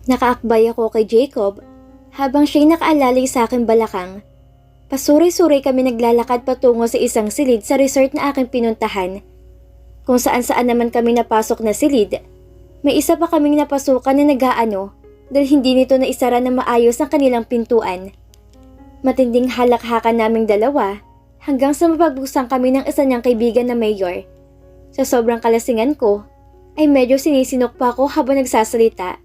Nakaakbay ako kay Jacob habang siya'y nakaalalay sa aking balakang. Pasuray-suray kami naglalakad patungo sa isang silid sa resort na aking pinuntahan. Kung saan-saan naman kami napasok na silid, may isa pa kaming napasukan na nag-aano dahil hindi nito na isara na maayos ang kanilang pintuan. Matinding halakhakan naming dalawa hanggang sa mapagbuksan kami ng isa niyang kaibigan na mayor. Sa sobrang kalasingan ko, ay medyo sinisinok pa ako habang nagsasalita.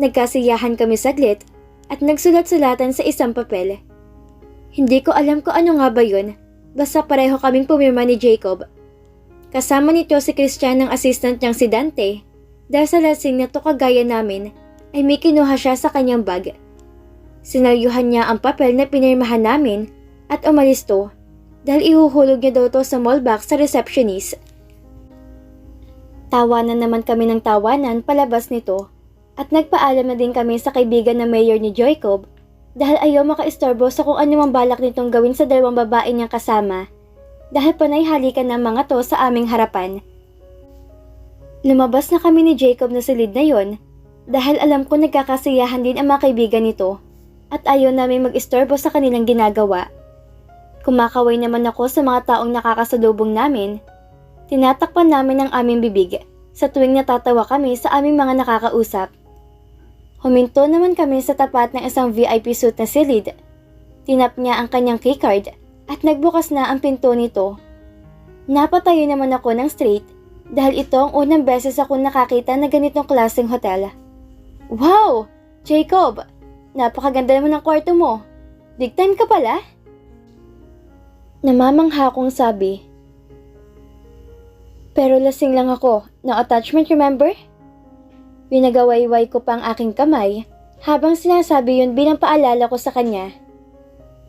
Nagkasiyahan kami saglit at nagsulat-sulatan sa isang papel. Hindi ko alam kung ano nga ba yun, basta pareho kaming pumirma ni Jacob. Kasama nito si Christian ng assistant niyang si Dante dahil sa lasing na to kagaya namin ay may kinuha siya sa kanyang bag. Sinalyuhan niya ang papel na pinirmahan namin at umalis to dahil ihuhulog niya daw to sa mall box sa receptionist. Tawanan naman kami ng tawanan palabas nito at nagpaalam na din kami sa kaibigan na mayor ni Jacob dahil ayaw makaistorbo sa kung ano mang balak nitong gawin sa dalawang babae niyang kasama dahil panay halikan ng mga to sa aming harapan. Lumabas na kami ni Jacob na silid na yon dahil alam ko nagkakasiyahan din ang mga kaibigan nito at ayaw namin mag-istorbo sa kanilang ginagawa. Kumakaway naman ako sa mga taong nakakasalubong namin. Tinatakpan namin ang aming bibig sa tuwing natatawa kami sa aming mga nakakausap. Huminto naman kami sa tapat ng isang VIP suite na silid. Tinap niya ang kanyang keycard at nagbukas na ang pinto nito. Napatayo naman ako ng straight dahil ito ang unang beses ako nakakita na ganitong klaseng hotel. Wow! Jacob! Napakaganda naman ng kwarto mo. Big time ka pala? Namamangha akong sabi. Pero lasing lang ako. No attachment, remember? Pinagawayway ko pa ang aking kamay habang sinasabi yun bilang paalala ko sa kanya.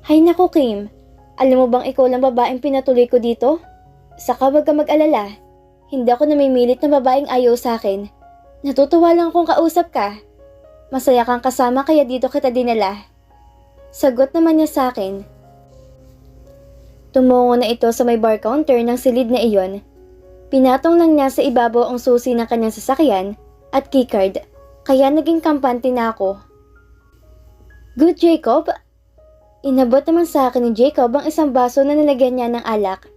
Hay naku Kim, alam mo bang ikaw lang babaeng pinatuloy ko dito? Saka wag ka mag-alala. Hindi ako namimilit na babaeng ayaw sa akin. Natutuwa lang akong kausap ka. Masaya kang kasama kaya dito kita dinala. Sagot naman niya sa akin. Tumungo na ito sa may bar counter ng silid na iyon. Pinatong lang niya sa ibabaw ang susi ng kanyang sasakyan at keycard, kaya naging kampante na ako. Good Jacob? Inabot naman sa akin ni Jacob ang isang baso na nilagyan niya ng alak.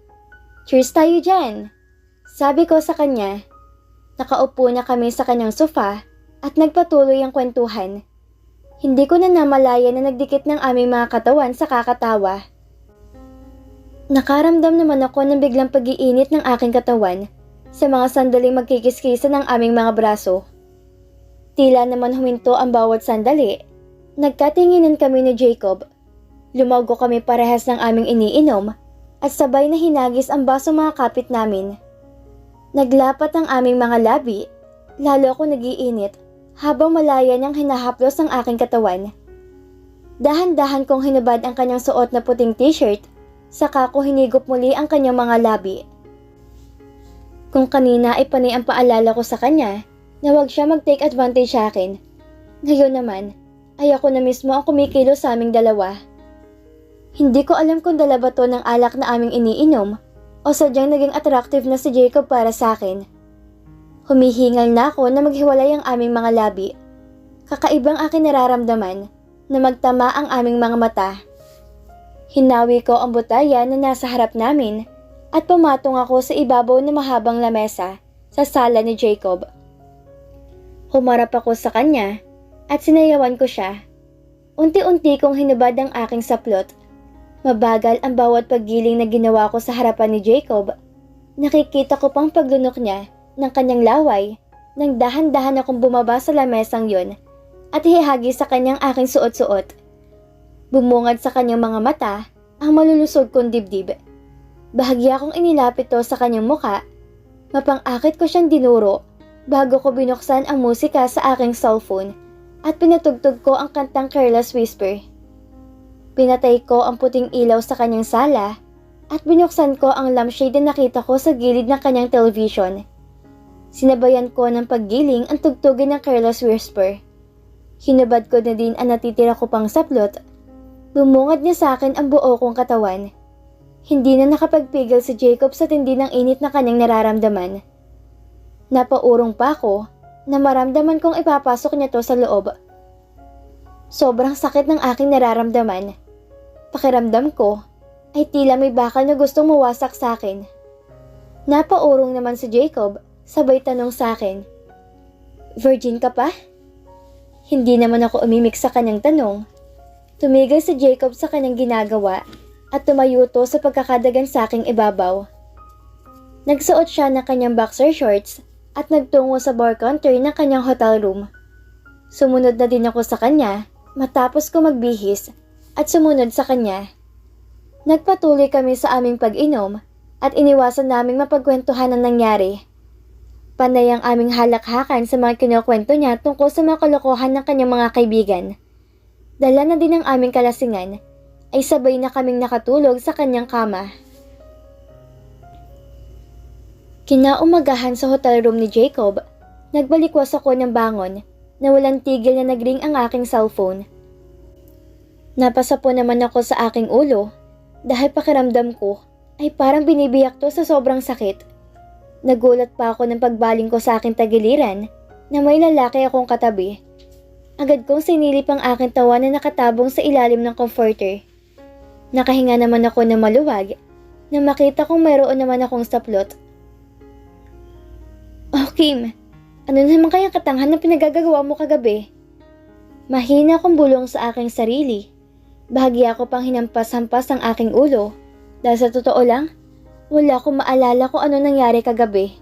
Cheers tayo dyan! Sabi ko sa kanya. Nakaupo na kami sa kanyang sofa at nagpatuloy ang kwentuhan. Hindi ko na namalaya na nagdikit ng aming mga katawan sa kakatawa. Nakaramdam naman ako ng biglang pag-iinit ng aking katawan sa mga sandaling magkikiskisan ng aming mga braso. Tila naman huminto ang bawat sandali. Nagkatinginan kami ni Jacob. Lumago kami parehas ng aming iniinom at sabay na hinagis ang baso mga kapit namin. Naglapat ang aming mga labi, lalo ako nag-iinit habang malaya niyang hinahaplos ang aking katawan. Dahan-dahan kong hinubad ang kanyang suot na puting t-shirt. Saka ko hinigop muli ang kanyang mga labi. Kung kanina ay panay ang paalala ko sa kanya na huwag siya mag-take advantage sa akin. Ngayon naman, ay ako na mismo ang kumikilos sa aming dalawa. Hindi ko alam kung dala ba to ng alak na aming iniinom o sadyang naging attractive na si Jacob para sa akin. Humihingal na ako na maghiwalay ang aming mga labi. Kakaibang aking nararamdaman na magtama ang aming mga mata. Hinawi ko ang botaya na nasa harap namin at pumatong ako sa ibabaw na mahabang lamesa sa sala ni Jacob. Humarap ako sa kanya at sinayawan ko siya. Unti-unti kong hinubad ang aking saplot. Mabagal ang bawat paggiling na ginawa ko sa harapan ni Jacob. Nakikita ko pang paglunok niya ng kanyang laway nang dahan-dahan akong bumaba sa lamesang yon at ihahagi sa kanyang aking suot-suot. Bumungad sa kanyang mga mata ang malulusog kong dibdib. Bahagya kong inilapit to sa kanyang muka. Mapang-akit ko siyang dinuro bago ko binuksan ang musika sa aking cellphone at pinatugtog ko ang kantang Careless Whisper. Pinatay ko ang puting ilaw sa kanyang sala at binuksan ko ang lampshade na nakita ko sa gilid ng kanyang television. Sinabayan ko ng paggiling ang tugtugin ng Careless Whisper. Hinubad ko na din ang natitira ko pang saplot. Bumungad niya sa akin ang buo kong katawan. Hindi na nakapagpigil si Jacob sa tindi ng init na kanyang nararamdaman. Napaurong pa ako na maramdaman kong ipapasok niya to sa loob. Sobrang sakit ng aking nararamdaman. Pakiramdam ko ay tila may bakal na gustong mawasak sa akin. Napaurong naman si Jacob, sabay tanong sa akin, "Virgin ka pa?" Hindi naman ako umimik sa kanyang tanong. Tumigil si Jacob sa kanyang ginagawa at tumayo to sa pagkakadagan sa aking ibabaw. Nagsuot siya ng kanyang boxer shorts at nagtungo sa bar counter ng kanyang hotel room. Sumunod na din ako sa kanya matapos ko magbihis at sumunod sa kanya. Nagpatuloy kami sa aming pag-inom at iniwasan naming mapagkwentuhan ang nangyari. Panay ang aming halakhakan sa mga kinukwento niya tungkol sa mga kalokohan ng kanyang mga kaibigan. Dala na din ang aming kalasingan, ay sabay na kaming nakatulog sa kanyang kama. Kinaumagahan sa hotel room ni Jacob, nagbalikwas ako ng bangon na walang tigil na nagring ang aking cellphone. Napasa po naman ako sa aking ulo dahil pakiramdam ko ay parang binibiyak to sa sobrang sakit. Nagulat pa ako ng pagbaling ko sa aking tagiliran na may lalaki akong katabi. Agad kong sinilip ang aking tawa na nakatabong sa ilalim ng comforter. Nakahinga naman ako na maluwag na makita kong mayroon naman akong saplot. "Oh Kim, ano naman kayang katanghan na pinagagagawa mo kagabi?" Mahina akong bulong sa aking sarili. Bahagya ko pang hinampas-hampas ang aking ulo dahil sa totoo lang, wala akong maalala kung ano nangyari kagabi.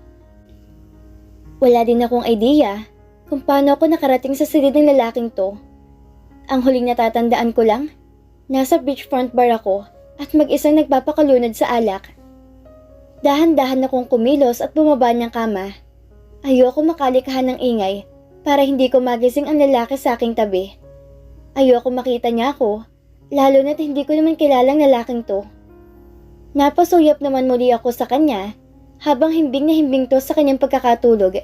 Wala din akong idea kung paano ako nakarating sa silid ng lalaking to. Ang huling natatandaan ko lang, nasa beachfront bar ako at mag-isang nagpapakalunod sa alak. Dahan-dahan akong kumilos at bumaba ng kama. Ayoko makalikhan ng ingay para hindi ko magising ang lalaki sa aking tabi. Ayoko makita niya ako, lalo na't hindi ko naman kilalang lalaking to. Napasuyap naman muli ako sa kanya habang himbing na himbing to sa kanyang pagkakatulog.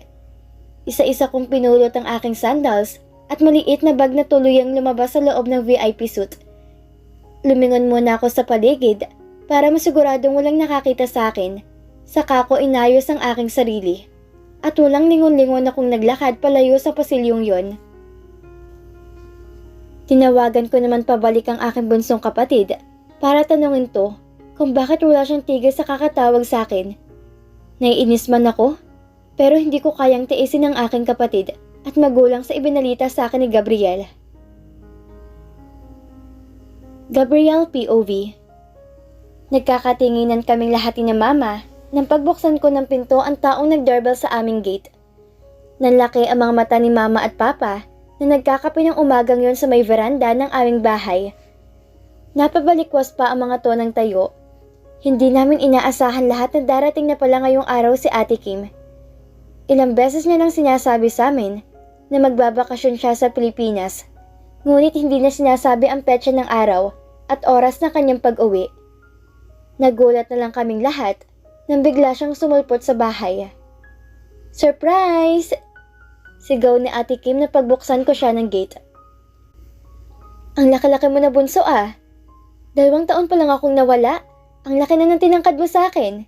Isa-isa kong pinulot ang aking sandals at maliit na bag na tuluyang lumabas sa loob ng VIP suite. Lumingon muna ako sa paligid para masiguradong walang nakakita sa akin. Saka ko inayos ang aking sarili at walang lingon-lingon akong naglakad palayo sa pasilyong yon. Tinawagan ko naman pabalik ang aking bunsong kapatid para tanungin to kung bakit wala siyang tigil sa kakatawag sa akin. Naiinis man ako, pero hindi ko kayang tiisin ang aking kapatid at magulang sa ibinalita sa akin ni Gabriel. Gabriel POV. Nagkakatinginan kaming lahat ni mama nang pagbuksan ko ng pinto ang taong nag-doorbell sa aming gate. Nanlaki ang mga mata ni mama at papa na nagkakape ng umagang yon sa may veranda ng aming bahay. Napabalikwas pa ang mga to ng tayo. Hindi namin inaasahan lahat na darating na pala ngayong araw si Ate Kim. Ilang beses niya nang sinasabi sa amin na magbabakasyon siya sa Pilipinas, ngunit hindi na sinasabi ang petsa ng araw at oras ng kanyang pag-uwi. Nagulat na lang kaming lahat nang bigla siyang sumulpot sa bahay. "Surprise!" Sigaw ni Ate Kim na pagbuksan ko siya ng gate. "Ang laki-laki mo na bunso ah. 2 taon pa lang akong nawala. Ang laki na ng tinangkad mo sa akin."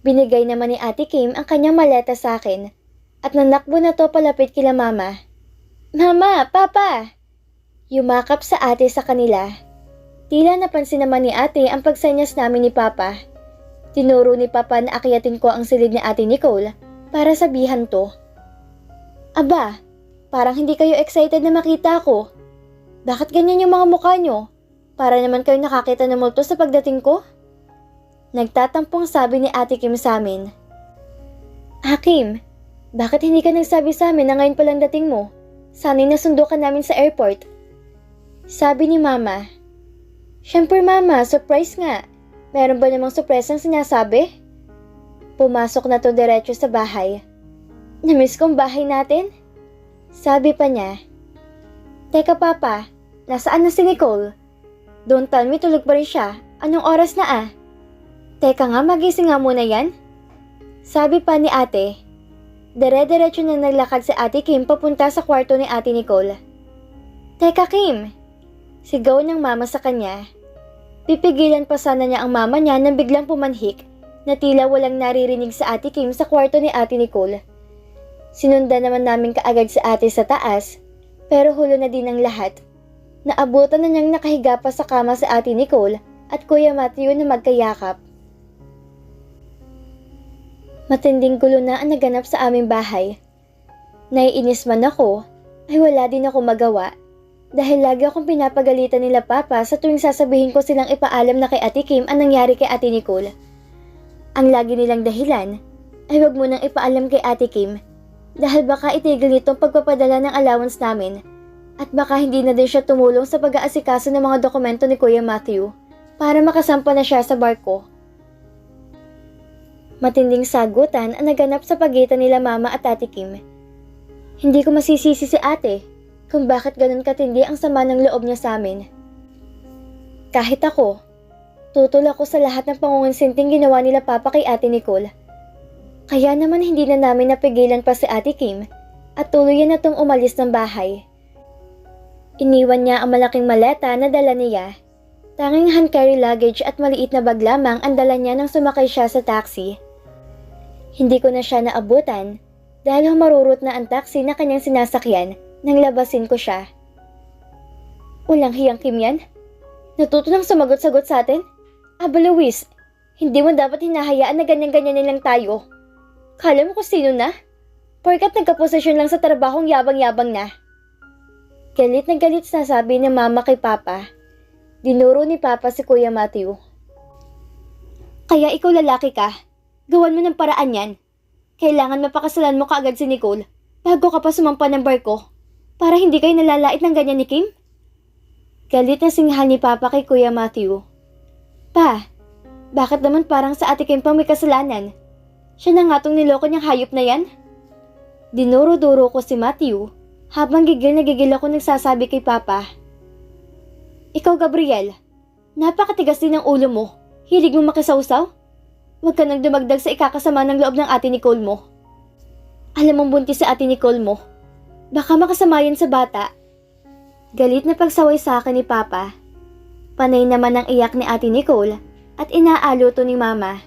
Binigay naman ni Ate Kim ang kanyang maleta sa akin at nanakbo na to palapit kila mama. "Mama! Papa!" Yumakap sa ate sa kanila. Tila napansin naman ni ate ang pagsenyas namin ni Papa. Tinuro ni Papa na akyatin ko ang silid ni Ate Nicole para sabihan to. "Aba, parang hindi kayo excited na makita ako. Bakit ganyan yung mga mukha nyo? Para naman kayo nakakita ng multo sa pagdating ko?" Nagtatampong sabi ni Ate Kim sa amin. "Kim, bakit hindi ka nagsabi sa amin na ngayon palang dating mo? Sana'y nasundo ka namin sa airport." Sabi ni Mama. "Syempre Mama, surprise nga. Meron ba namang surpresang sinasabi?" Pumasok na to diretso sa bahay. "Namiss kong bahay natin?" Sabi pa niya. "Teka Papa, nasaan na si Nicole? Don't tell me tulog pa rin siya. Anong oras na ah?" "Teka nga, magising nga muna yan." Sabi pa ni ate. Dire-diretso na naglakad si Ate Kim papunta sa kwarto ni Ate Nicole. "Teka Kim!" Sigaw ng mama sa kanya. Pipigilan pa sana niya ang mama niya nang biglang pumanhik na tila walang naririnig sa Ate Kim sa kwarto ni Ate Nicole. Sinundan naman namin kaagad si ate sa taas, pero hulo na din ang lahat. Naabutan na niyang nakahiga pa sa kama si ate Nicole at Kuya Matthew na magkayakap. Matinding gulo na ang naganap sa aming bahay. Naiinis man ako, ay wala din ako magawa dahil lagi akong pinapagalitan nila Papa sa tuwing sasabihin ko silang ipaalam na kay Ate Kim ang nangyari kay Ate Nicole. Ang lagi nilang dahilan ay wag mo nang ipaalam kay Ate Kim dahil baka itigil nitong pagpapadala ng allowance namin at baka hindi na din siya tumulong sa pag-aasikaso ng mga dokumento ni Kuya Matthew para makasampa na siya sa barko. Matinding sagutan ang naganap sa pagitan nila Mama at Ate Kim. Hindi ko masisisi si ate kung bakit ganun katindi ang sama ng loob niya sa amin. Kahit ako, tutol ako sa lahat ng pangungonsinting ginawa nila Papa kay Ate Nicole. Kaya naman hindi na namin napigilan pa si Ate Kim at tuluyan na tong umalis ng bahay. Iniwan niya ang malaking maleta na dala niya. Tanging hand carry luggage at maliit na bag lamang ang dala niya nang sumakay siya sa taxi. Hindi ko na siya naabutan dahil humarurot na ang taxi na kanyang sinasakyan nang labasin ko siya. Walang hiyang Kim yan? Natuto nang sumagot-sagot sa atin? Aba Luis, hindi mo dapat hinahayaan na ganyan-ganyan nilang tayo. Kala mo kung sino na? Porkat nagkaposisyon lang sa trabahong yabang-yabang na. Galit na galit sasabi ng Mama kay Papa. Dinuro ni Papa si Kuya Matthew. Kaya ikaw lalaki ka, gawan mo ng paraan yan. Kailangan mapakasalan mo kaagad si Nicole bago ka pa sumampa ng barko para hindi kayo nalalait ng ganyan ni Kim. Galit na singhal ni Papa kay Kuya Matthew. Pa, bakit naman parang sa Ate Kim pang may kasalanan? Siya na nga tong niloko niyang hayop na yan. Dinuro-duro ko si Matthew habang gigil na gigil ako nagsasabi kay Papa. Ikaw Gabriel, napakatigas din ng ulo mo. Hilig mo makisawsaw? Huwag ka nang dumagdag sa ikakasama ng loob ng Ate Nicole mo. Alam mong buntis sa Ate Nicole mo. Baka makasama yan sa bata. Galit na pagsaway sa akin ni Papa. Panay naman ang iyak ni Ate Nicole at inaalo to ni Mama.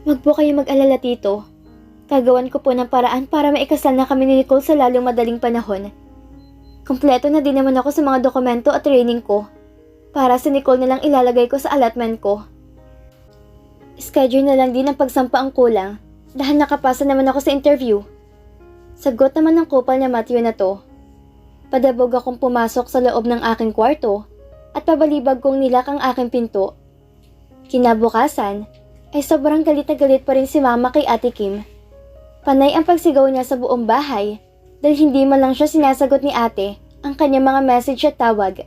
Huwag po kayo mag-alala tito. Gagawan ko po ng paraan para maikasal na kami ni Nicole sa lalong madaling panahon. Kompleto na din naman ako sa mga dokumento at training ko. Para si Nicole na lang ilalagay ko sa allotment ko. Schedule na lang din ang pagsampa ang kulang dahil nakapasa naman ako sa interview. Sagot naman ng kupal na Matthew na to. Padabog akong pumasok sa loob ng aking kwarto at pabalibag kong nilak ang aking pinto. Kinabukasan ay sobrang galit na galit pa rin si Mama kay Ate Kim. Panay ang pagsigaw niya sa buong bahay dahil hindi man lang siya sinasagot ni ate ang kanyang mga message at tawag.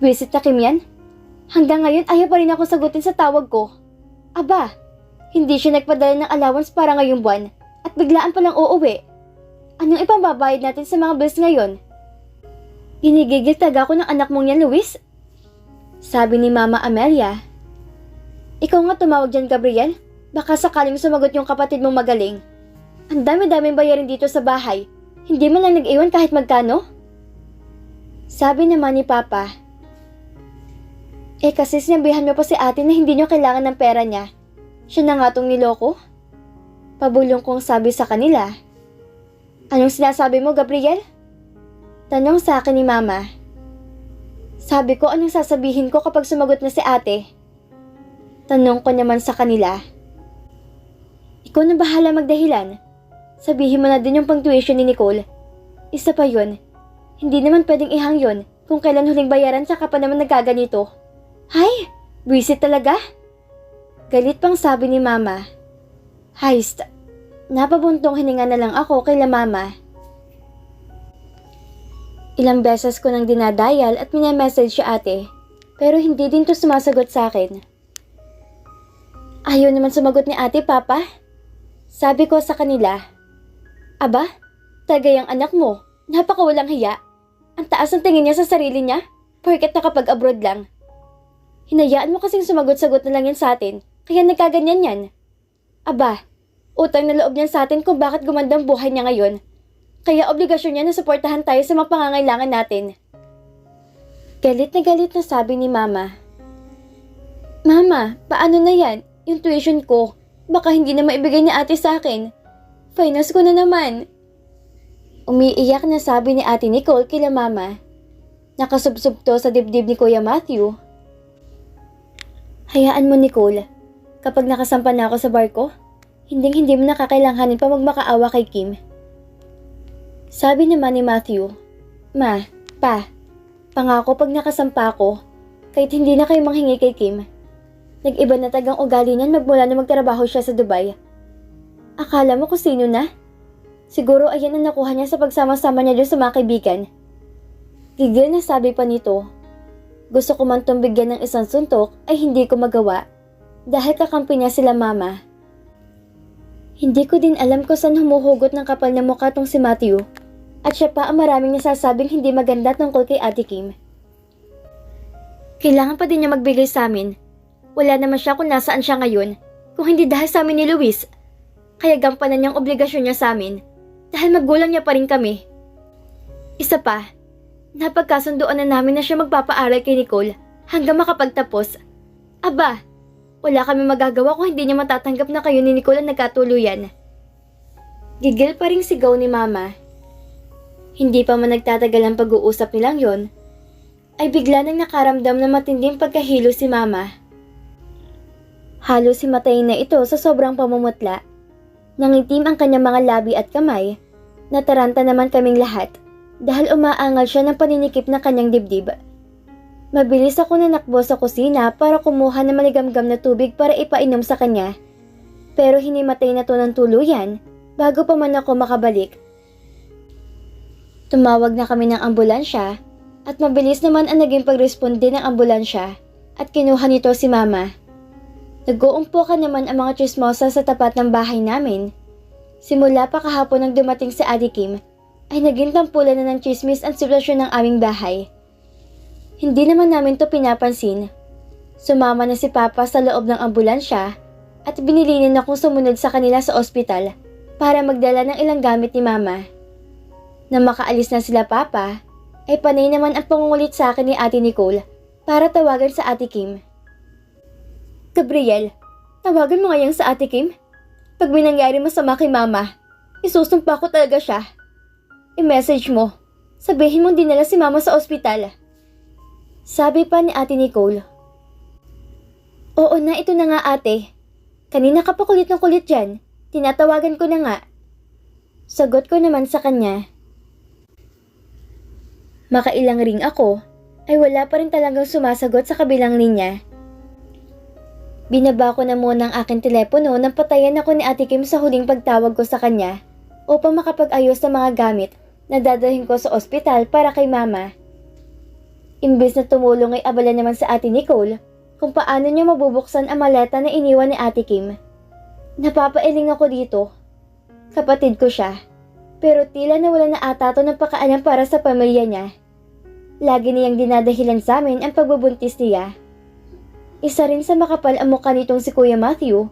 Visit na Kim yan? Hanggang ngayon ayaw pa rin ako sagutin sa tawag ko. Aba, hindi siya nagpadala ng allowance para ngayong buwan at biglaan palang uuwi. Anong ipambabayad natin sa mga bills ngayon? Ginigigil taga ko ng anak mong yan, Luis? Sabi ni Mama Amelia. Ikaw nga tumawag dyan, Gabriel. Baka sakaling sumagot yung kapatid mong magaling. Ang dami-daming bayarin dito sa bahay. Hindi man lang nag-iwan kahit magkano? Sabi naman ni Papa. Kasi sinabihan mo pa si ate na hindi nyo kailangan ng pera niya. Siya na nga tong niloko? Pabulong kong sabi sa kanila. Anong sinasabi mo, Gabriel? Tanong sa akin ni Mama. Sabi ko anong sasabihin ko kapag sumagot na si ate. Tanong ko naman sa kanila. Ikaw na bahala magdahilan. Sabihin mo na din yung pang-tuition ni Nicole. Isa pa yun. Hindi naman pwedeng ihang yun kung kailan huling bayaran saka pa naman nagkaganito. Hay, buwisit talaga. Galit pang sabi ni Mama. Heist, napabuntong hininga na lang ako kay la Mama. Ilang beses ko nang dinadial at minamessage si ate, pero hindi din to sumasagot sa akin. Ayaw naman sumagot ni ate, Papa. Sabi ko sa kanila. Aba, tagay ang anak mo, napakawalang hiya. Ang taas ng tingin niya sa sarili niya, porket nakapag-abroad lang. Hinayaan mo kasing sumagot-sagot na lang yan sa atin, kaya nagkaganyan yan. Aba, utang na loob niyan sa atin kung bakit gumandang buhay niya ngayon. Kaya obligasyon niya na suportahan tayo sa mga pangangailangan natin. Galit na sabi ni Mama. Mama, paano na yan? Yung tuition ko, Baka hindi na maibigay ni ate sa akin. Finals ko na naman. Umiiyak na sabi ni ate Nicole kila mama. Nakasubsob to sa dibdib ni Kuya Matthew. Hayaan mo, Nicole. Kapag nakasampa na ako sa barko, hindi mo nakakailanganin pa magmakaawa kay Kim. Sabi naman ni Matthew, Ma, Pa, pangako pag nakasampa ako, kahit hindi na kayo manghingi kay Kim. Nag-iba na tagang ugali niyan magmula na magtrabaho siya sa Dubai. Akala mo kung sino na? Siguro ayan ang nakuha niya sa pagsama-sama niya doon sa mga kaibigan. Gigil na sabi pa nito. Gusto ko man tumbigyan ng isang suntok ay hindi ko magawa dahil kakampi niya sila mama. Hindi ko din alam kung saan humuhugot ng kapal na mukha tong si Matthew at siya pa ang maraming nasasabing hindi maganda tungkol kay Ate Kim. Kailangan pa din niya magbigay sa amin. Wala naman siya kung nasaan siya ngayon kung hindi dahil sa amin ni Luis. Kaya gampanan niyang obligasyon niya sa amin dahil magulang niya pa rin kami. Isa pa, napagkasunduan na namin na siya magpapaaral kay Nicole hanggang makapagtapos. Aba, wala kami magagawa kung hindi niya matatanggap na kayo ni Nicole ang nagkatuluyan. Gigil pa ring sigaw ni Mama. Hindi pa man nagtatagal ang pag-uusap nilang yon, ay bigla nang nakaramdam na matinding pagkahilo si Mama. Halos himatayin na ito sa sobrang pamumutla. Nangitim ang kanyang mga labi at kamay. Nataranta naman kaming lahat dahil umaangal siya ng paninikip na kanyang dibdib. Mabilis ako nanakbo sa kusina para kumuha ng maligamgam na tubig para ipainom sa kanya. Pero hinimatay na to ng tuluyan bago pa man ako makabalik. Tumawag na kami ng ambulansya at mabilis naman ang naging pagresponde ng ambulansya at kinuha nito si Mama. Nag-uumpukan naman ang mga chismosa sa tapat ng bahay namin. Simula pa kahapon nang dumating si Ate Kim, ay naging tampulan na ng chismis ang sitwasyon ng aming bahay. Hindi naman namin to pinapansin. Sumama na si Papa sa loob ng ambulansya at binilinin akong sumunod sa kanila sa ospital para magdala ng ilang gamit ni Mama. Nang makaalis na sila Papa, ay panay naman ang pangungulit sa akin ni Ate Nicole para tawagan sa Ate Kim. Gabriel, tawagan mo ngayon sa Ate Kim? Pag may nangyari masama kay Mama, isusumpa ko talaga siya. I-message mo. Sabihin mong dinala si Mama sa ospital. Sabi pa ni Ate Nicole. Oo na, ito na nga ate. Kanina ka pa kulit ng kulit dyan. Tinatawagan ko na nga. Sagot ko naman sa kanya. Makailang ring ako, ay wala pa rin talagang sumasagot sa kabilang linya. Binaba ko na muna ang aking telepono nang patayan ako ni Ate Kim sa huling pagtawag ko sa kanya upang makapag-ayos ng mga gamit na dadalhin ko sa ospital para kay Mama. Imbes na tumulong ay abala naman sa Ate Nicole kung paano niya mabubuksan ang maleta na iniwan ni Ate Kim. Napapailing ako dito. Kapatid ko siya, pero tila nawala na ata to ng pakaalam para sa pamilya niya. Lagi niyang dinadahilan sa amin ang pagbubuntis niya. Isa rin sa makapal ang mukha nitong si Kuya Matthew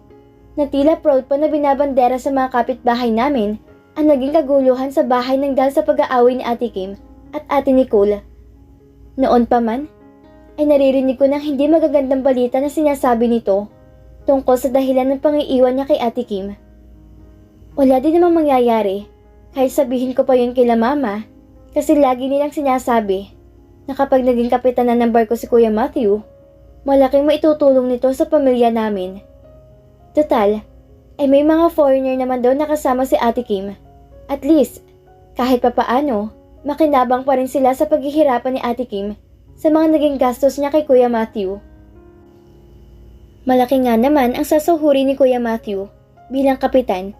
na tila proud pa na binabandera sa mga kapitbahay namin ang naging kaguluhan sa bahay ng dahil sa pag-aaway ni Ate Kim at Ate Nicole. Noon pa man, ay naririnig ko ng hindi magagandang balita na sinasabi nito tungkol sa dahilan ng pangiiwan niya kay Ate Kim. Wala din namang mangyayari kahit sabihin ko pa yun kila Mama kasi lagi nilang sinasabi na kapag naging kapitanan ng barko si Kuya Matthew, malaking maitutulong nito sa pamilya namin. Total, ay may mga foreigner naman daw nakasama si Ate Kim. At least, kahit papaano, makinabang pa rin sila sa paghihirapan ni Ate Kim sa mga naging gastos niya kay Kuya Matthew. Malaki nga naman ang sasuhuri ni Kuya Matthew bilang kapitan.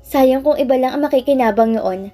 Sayang kung iba lang ang makikinabang noon.